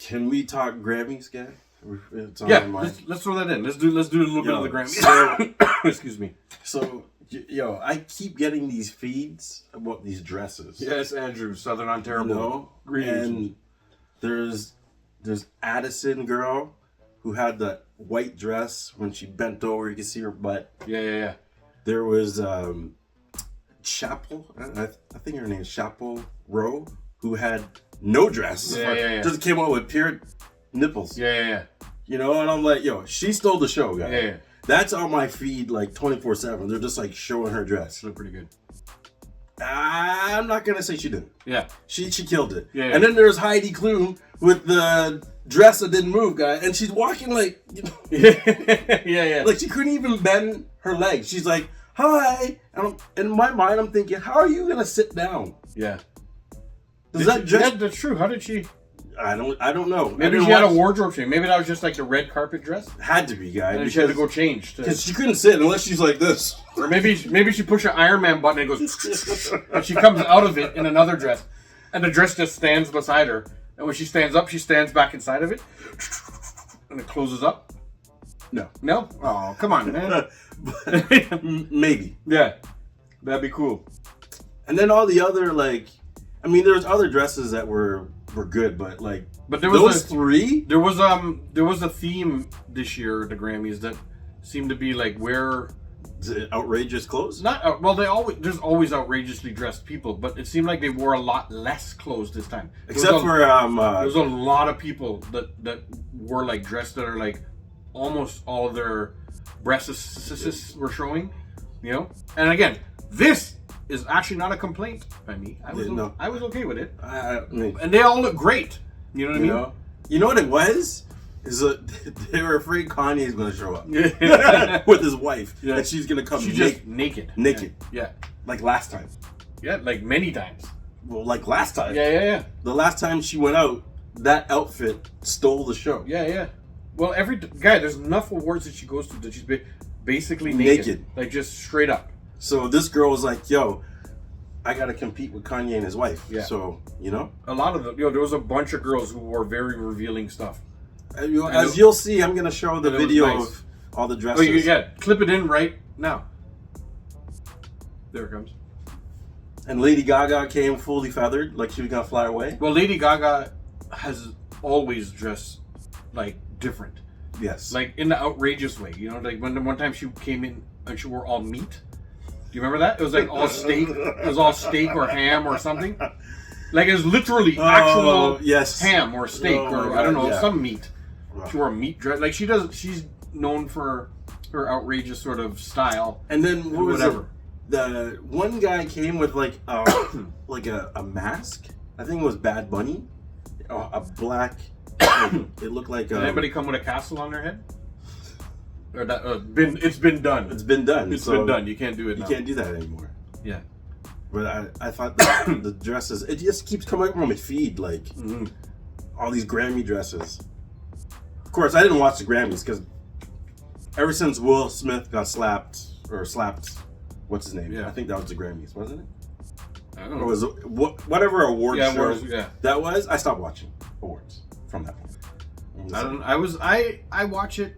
Can we talk Grammys, guy? Yeah, let's throw that in. Let's do a little bit of the Grammys. Excuse me. So, I keep getting these feeds about these dresses. Yes, Andrew, Southern Ontario. And there's Addison girl who had the white dress when she bent over. You can see her butt. Yeah. There was Chapel. I think her name is Chapel Rowe, who had no dress. Yeah. Just came out with pure nipples. Yeah. And I'm like, she stole the show, guys. Yeah. That's on my feed like 24/7. They're just like showing her dress. Look pretty good. I'm not gonna say she didn't. Yeah. She killed it. Yeah. And then there's Heidi Klum with the dress that didn't move, guy, and she's walking like, yeah. like she couldn't even bend her legs. She's like, hi. And in my mind, I'm thinking, how are you gonna sit down? Yeah. That's true. How did she? I don't know. Maybe she had a wardrobe change. Maybe that was just like the red carpet dress. Had to be, guy. And she had to go change. Because she couldn't sit unless she's like this. Or maybe she pushed an Iron Man button and it goes, and she comes out of it in another dress, and the dress just stands beside her. And when she stands up, she stands back inside of it, and it closes up. No. Oh, come on, man. Maybe. Yeah, that'd be cool. And then all the other there's other dresses that were good, but there was three. There was a theme this year at the Grammys that seemed to be like where outrageous clothes. Not well. There's always outrageously dressed people, but it seemed like they wore a lot less clothes this time. Except for there's a lot of people that wore like dressed that are like almost all of their breasts were showing, And again, this is actually not a complaint by me. I was okay with it. And they all look great. You know what I mean? You know what it was? Is they were afraid Kanye is going to show up with his wife, and she's going to come naked. Yeah. Like last time. Yeah, like many times. Well, like last time. Yeah. The last time she went out, that outfit stole the show. Yeah. Well, there's enough awards that she goes to that she's basically naked. Like just straight up. So this girl was like, yo, I got to compete with Kanye and his wife. Yeah. So, A lot of them, there was a bunch of girls who wore very revealing stuff. As you'll see, I'm going to show the video of all the dresses. Oh, clip it in right now. There it comes. And Lady Gaga came fully feathered, like she was going to fly away. Well, Lady Gaga has always dressed, different. Yes. Like, in the outrageous way. Like, when the one time she came in and she wore all meat. Do you remember that? It was like all steak. It was all steak or ham or something. Like, it was literally actual ham or steak or, I don't know, some meat. She wore a meat dress. Like, she's known for her outrageous sort of style. And then, what was it? The one guy came with, like a mask. I think it was Bad Bunny. A black... it looked like... Did anybody come with a castle on their head? Or that, it's been done. It's been done. It's been done. You can't do it now. You can't do that anymore. Yeah. But I thought the dresses... It just keeps coming up on my feed, all these Grammy dresses. Of course, I didn't watch the Grammys, because ever since Will Smith got slapped... What's his name? Yeah. I think that was the Grammys, wasn't it? I don't know. Or was it whatever award show that was? I stopped watching awards from that point. I watch it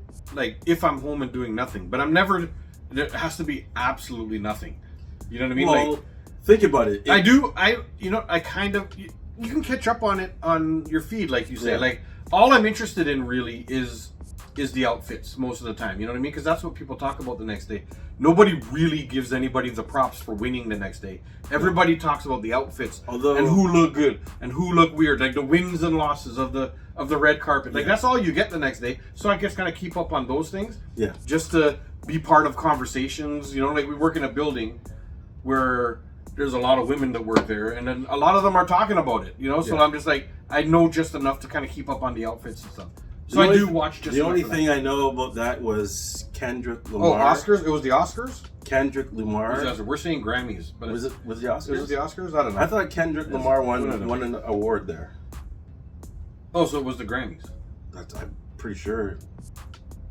if I'm home and doing nothing, but I'm never. There has to be absolutely nothing. You know what I mean? Well, think about it. I do. I kind of. You can catch up on it on your feed, like you say. Yeah. All I'm interested in really is the outfits most of the time. You know what I mean? Because that's what people talk about the next day. Nobody really gives anybody the props for winning the next day. Everybody talks about the outfits and who look good and who look weird, like the wins and losses of the red carpet. That's all you get the next day. So I guess kind of keep up on those things. Yeah. Just to be part of conversations. We work in a building where there's a lot of women that work there, and then a lot of them are talking about it. So I'm just I know just enough to kind of keep up on the outfits and stuff. So I do watch just. The only thing I know about that was Kendrick Lamar. Oh, Oscars! It was the Oscars. Kendrick Lamar. We're saying Grammys, but was the Oscars? Was it the Oscars? I don't know. I thought Kendrick Lamar won an award there. Oh, so it was the Grammys. I'm pretty sure.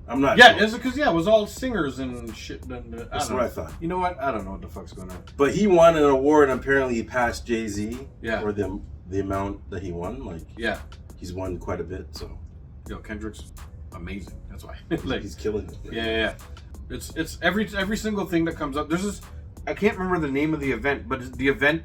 I'm not. Yeah, sure. is it because it was all singers and shit. That's what I thought. You know what? I don't know what the fuck's going on. But he won an award, and apparently he passed Jay-Z. Yeah. For the amount that he won, Yeah. He's won quite a bit, so Kendrick's amazing. That's why. he's killing it. Yeah. It's every single thing that comes up. There's this. I can't remember the name of the event, but it's the event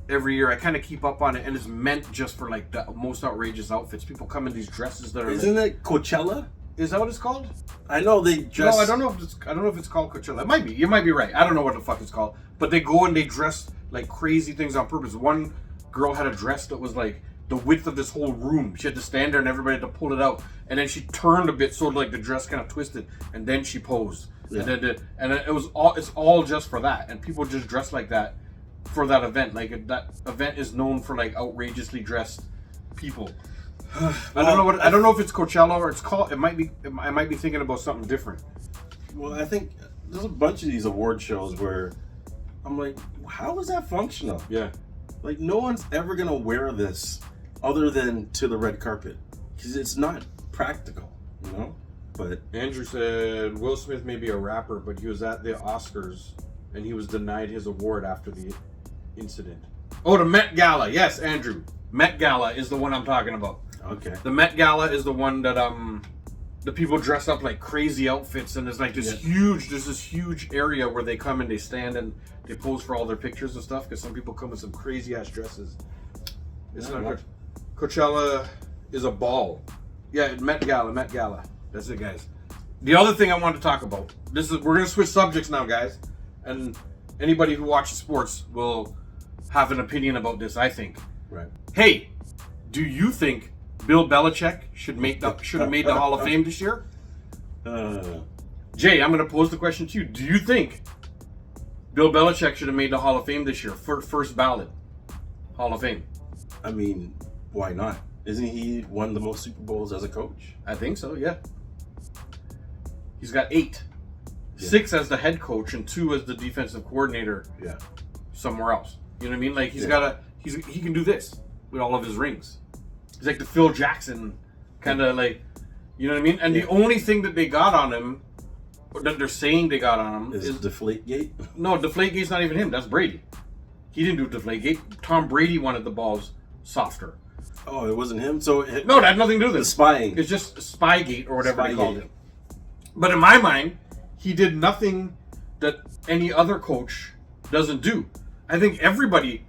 every year. I kind of keep up on it, and it's meant just for like the most outrageous outfits. People come in these dresses that are. Isn't it Coachella? Is that what it's called? I know they dress. No, I don't know if it's called Coachella. It might be. You might be right. I don't know what the fuck it's called. But they go and they dress like crazy things on purpose. One girl had a dress that was like the width of this whole room. She had to stand there and everybody had to pull it out. And then she turned a bit so like the dress kind of twisted. And then she posed. Yeah. And it was all. It's all just for that. And people just dress like that for that event. Like that event is known for like outrageously dressed people. I don't know if it's Coachella or it's called. It might be. I might be thinking about something different. Well, I think there's a bunch of these award shows where I'm like, how is that functional? Yeah. Like no one's ever gonna wear this other than to the red carpet because it's not practical, you know. But Andrew said Will Smith may be a rapper, but he was at the Oscars and he was denied his award after the incident. Oh, the Met Gala. Yes, Andrew. Met Gala is the one I'm talking about. Okay. The Met Gala is the one that the people dress up like crazy outfits, and there's like this huge area where they come and they stand and they pose for all their pictures and stuff because some people come with some crazy ass dresses. It's not good. Coachella is a ball. Yeah, Met Gala. That's it, guys. The other thing I want to talk about. We're gonna switch subjects now, guys, and anybody who watches sports will have an opinion about this. I think. Right. Hey, do you think Bill Belichick should have made the Hall of Fame this year? Jay, I'm going to pose the question to you. Do you think Bill Belichick should have made the Hall of Fame this year? First ballot Hall of Fame. I mean, why not? Isn't he won the most Super Bowls as a coach? I think so, yeah. He's got 8. Yeah. 6 as the head coach and 2 as the defensive coordinator. Yeah. Somewhere else. You know what I mean? Like he can do this with all of his rings. He's like the Phil Jackson kind of like, you know what I mean? And the only thing that they got on him, or that they're saying they got on him, is Deflategate. No, Deflategate's not even him. That's Brady. He didn't do Deflategate. Tom Brady wanted the balls softer. Oh, it wasn't him. So no, that had nothing to do with it. The spying. It's just Spygate or whatever they called Spygate. it. But in my mind, he did nothing that any other coach doesn't do. I think everybody.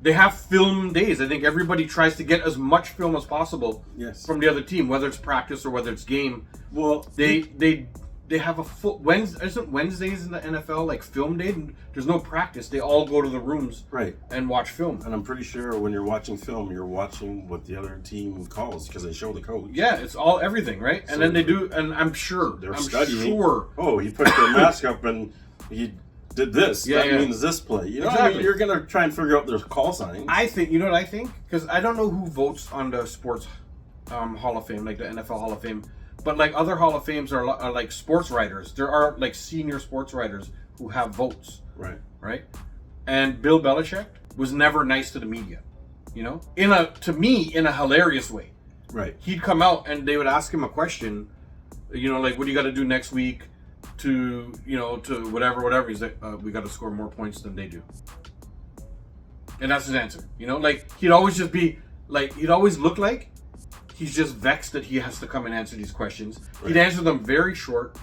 They have film days. I think everybody tries to get as much film as possible from the other team, whether it's practice or whether it's game. Well, they have a full Wednesday. Isn't Wednesdays in the NFL like film day? There's no practice. They all go to the rooms and watch film. And I'm pretty sure when you're watching film, you're watching what the other team calls because they show the coach. Yeah, it's all everything, right? And then they do. And I'm sure they're studying. Sure. Oh, he put the mask up and he did this. That means this play. You know, exactly. I mean, you're gonna try and figure out their call signs. I think. You know what I think? Because I don't know who votes on the sports Hall of Fame, like the NFL Hall of Fame. But like other Hall of Fames are like sports writers. There are like senior sports writers who have votes. Right. And Bill Belichick was never nice to the media. You know, in a hilarious way. Right. He'd come out and they would ask him a question. You know, like, what do you got to do next week to whatever. He's like, we got to score more points than they do. And that's his answer. You know, like he'd always just be like, he'd always look like he's just vexed that he has to come and answer these questions. Right. He'd answer them very short.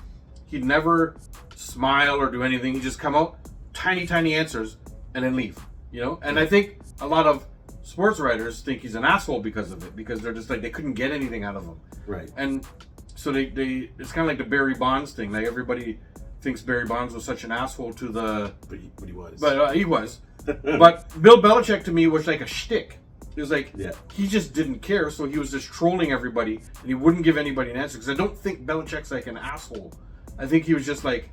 He'd never smile or do anything. He'd just come out, tiny answers, and then leave. You know? And I think a lot of sports writers think he's an asshole because of it. Because they're just like, they couldn't get anything out of him. Right. And so they it's kind of like the Barry Bonds thing. Like everybody thinks Barry Bonds was such an asshole to the... But he was. But he was. But Bill Belichick to me was like a shtick. It was like, he just didn't care, so he was just trolling everybody, and he wouldn't give anybody an answer. Because I don't think Belichick's like an asshole. I think he was just like...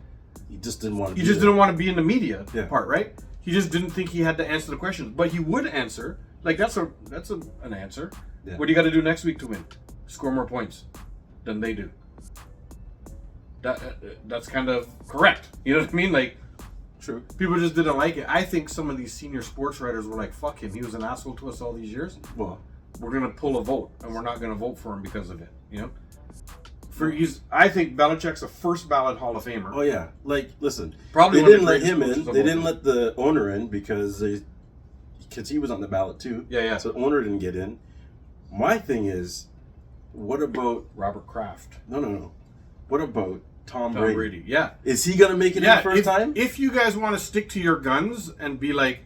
He just didn't want to didn't want to be in the media part, right? He just didn't think he had to answer the questions. But he would answer. Like, that's an answer. Yeah. What do you got to do next week to win? Score more points than they do. That's kind of correct. You know what I mean? Like... True. People just didn't like it. I think some of these senior sports writers were like, fuck him. He was an asshole to us all these years. Well, we're going to pull a vote, and we're not going to vote for him because of it. You know? I think Belichick's a first ballot Hall of Famer. Oh, yeah. Like, listen. Probably they didn't let him in. They didn't let the owner in because he was on the ballot, too. Yeah. So the owner didn't get in. My thing is, what about Robert Kraft. no. What about Tom Tom Brady? Brady. Yeah. Is he gonna make it the first time? If you guys want to stick to your guns and be like,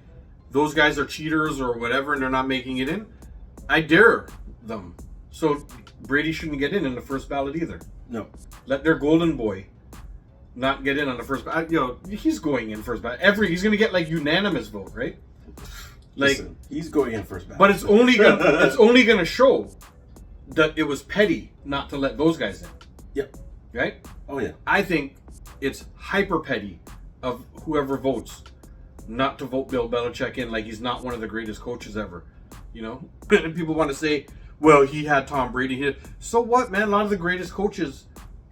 those guys are cheaters or whatever and they're not making it in, I dare them. So Brady shouldn't get in the first ballot either. No. Let their golden boy not get in on the first ballot. He's going in first ballot. He's going to get like unanimous vote, right? Like, listen, he's going in first ballot. but it's only gonna show that it was petty not to let those guys in. Yep. Right? Oh yeah. I think it's hyper petty of whoever votes not to vote Bill Belichick in, like he's not one of the greatest coaches ever. And people want to say, well, he had Tom Brady. So what, man? A lot of the greatest coaches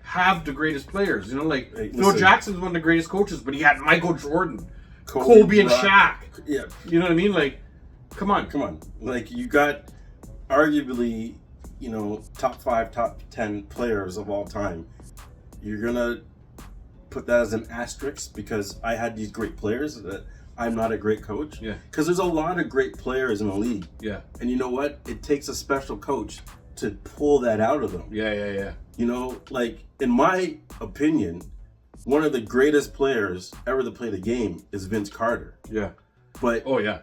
have the greatest players. Like Hey, Phil listen. Jackson's one of the greatest coaches, but he had Michael Jordan, Kobe and Shaq. Yeah. You know what I mean? Like, come on. Like, you got arguably, top 5, top 10 players of all time. You're gonna put that as an asterisk because I had these great players that I'm not a great coach. Yeah. Because there's a lot of great players in the league. Yeah. And you know what? It takes a special coach to pull that out of them. Yeah. Like, in my opinion, one of the greatest players ever to play the game is Vince Carter. Yeah. But Oh, yeah.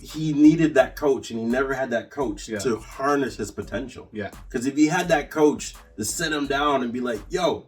he needed that coach, and he never had that coach Yeah. to harness his potential. Yeah. Because if he had that coach to sit him down and be like, yo,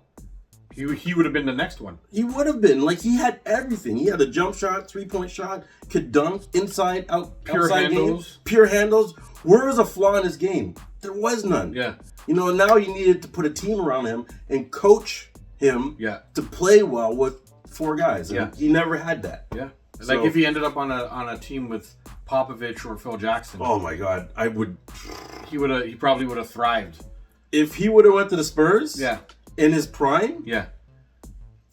He would have been the next one. he would have been. Like, he had everything. He had a jump shot, 3-point shot, could dunk, inside, Pure outside handles. game, pure handles. Where was a flaw in his game? There was none. Yeah. Now you needed to put a team around him and coach him Yeah. to play well with 4 guys. And Yeah. he never had that. Yeah. So- Like if he ended up on a team with Popovich or Phil Jackson, Oh my God. I would. he probably would have thrived. If he would have went to the Spurs Yeah. in his prime, Yeah.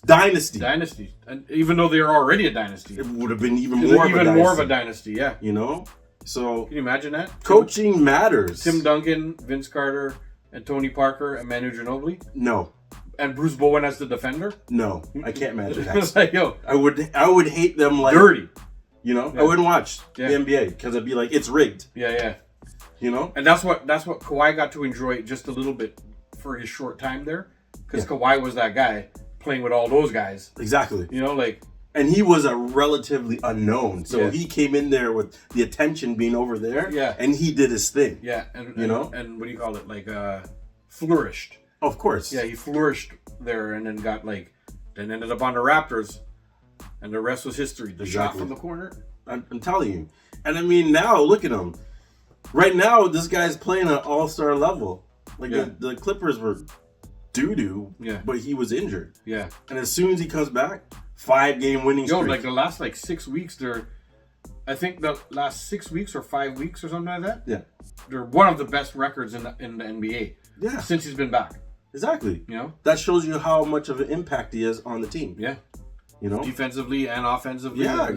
dynasty. Dynasty. And even though they're already a dynasty. It would have been even Even more of a dynasty. more of a dynasty, yeah. So Can you imagine that? coaching matters. Tim Duncan, Vince Carter, and Tony Parker, and Manu Ginobili, No, and Bruce Bowen as the defender. no, I can't imagine It's that. like, yo, I would hate them like dirty. I wouldn't watch Yeah. the NBA because I'd be like, it's rigged. Yeah. And that's what Kawhi got to enjoy just a little bit for his short time there, because Kawhi was that guy playing with all those guys. Exactly. Like. And he was a relatively unknown, so Yeah. he came in there with the attention being over there. Yeah. And he did his thing. Yeah, and and what do you call it? Like flourished. Of course. Yeah, he flourished there, and then then ended up on the Raptors, and the rest was history. The shot Exactly. from the corner. I'm telling you. And I mean, now look at him. Right now, this guy's playing at all-star level. Like Yeah. the Clippers were doo-doo, Yeah. but he was injured. Yeah. And as soon as he comes back, 5-game winning streak. Like the last 6 weeks, I think the last 6 weeks or 5 weeks or something like that. Yeah. They're one of the best records in the NBA. Yeah. Since he's been back. Exactly. That shows you how much of an impact he is on the team. Yeah. Defensively Defensively and offensively. Yeah.